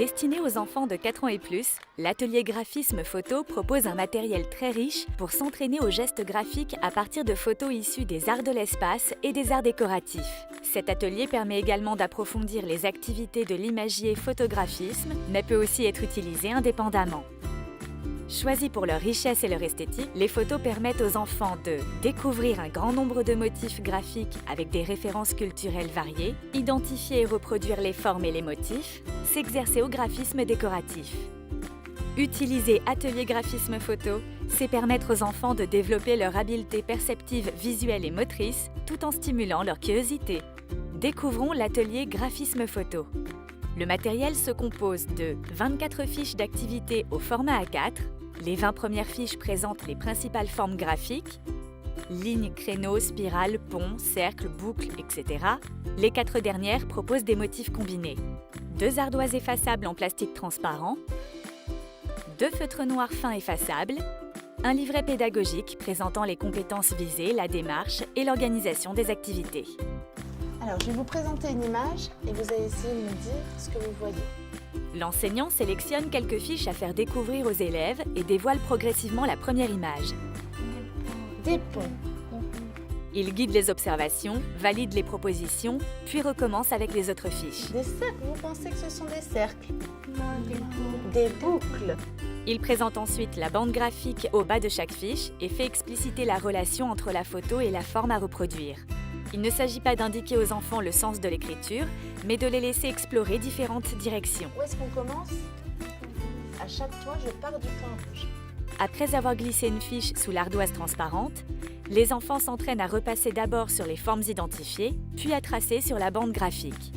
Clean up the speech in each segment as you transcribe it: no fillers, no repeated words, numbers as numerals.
Destiné aux enfants de 4 ans et plus, l'atelier graphisme photo propose un matériel très riche pour s'entraîner aux gestes graphiques à partir de photos issues des arts de l'espace et des arts décoratifs. Cet atelier permet également d'approfondir les activités de l'imagier photographisme, mais peut aussi être utilisé indépendamment. Choisis pour leur richesse et leur esthétique, les photos permettent aux enfants de découvrir un grand nombre de motifs graphiques avec des références culturelles variées, identifier et reproduire les formes et les motifs, s'exercer au graphisme décoratif. Utiliser Atelier graphisme photo, c'est permettre aux enfants de développer leur habileté perceptive visuelle et motrice tout en stimulant leur curiosité. Découvrons l'atelier graphisme photo. Le matériel se compose de 24 fiches d'activité au format A4. Les 20 premières fiches présentent les principales formes graphiques, lignes, créneaux, spirales, ponts, cercles, boucles, etc. Les 4 dernières proposent des motifs combinés. 2 ardoises effaçables en plastique transparent, 2 feutres noirs fins effaçables, un livret pédagogique présentant les compétences visées, la démarche et l'organisation des activités. Alors, je vais vous présenter une image et vous allez essayer de me dire ce que vous voyez. L'enseignant sélectionne quelques fiches à faire découvrir aux élèves et dévoile progressivement la première image. Des ponts. Il guide les observations, valide les propositions, puis recommence avec les autres fiches. Des cercles, vous pensez que ce sont des cercles? Non, des boucles. Il présente ensuite la bande graphique au bas de chaque fiche et fait expliciter la relation entre la photo et la forme à reproduire. Il ne s'agit pas d'indiquer aux enfants le sens de l'écriture, mais de les laisser explorer différentes directions. Où est-ce qu'on commence? À chaque fois, je pars du point rouge. Après avoir glissé une fiche sous l'ardoise transparente, les enfants s'entraînent à repasser d'abord sur les formes identifiées, puis à tracer sur la bande graphique.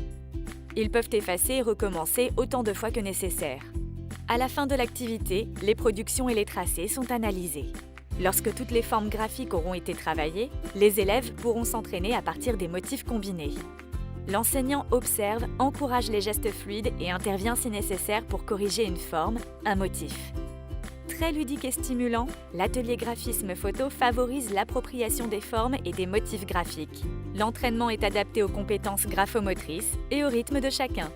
Ils peuvent effacer et recommencer autant de fois que nécessaire. À la fin de l'activité, les productions et les tracés sont analysés. Lorsque toutes les formes graphiques auront été travaillées, les élèves pourront s'entraîner à partir des motifs combinés. L'enseignant observe, encourage les gestes fluides et intervient si nécessaire pour corriger une forme, un motif. Très ludique et stimulant, l'atelier graphisme photo favorise l'appropriation des formes et des motifs graphiques. L'entraînement est adapté aux compétences graphomotrices et au rythme de chacun.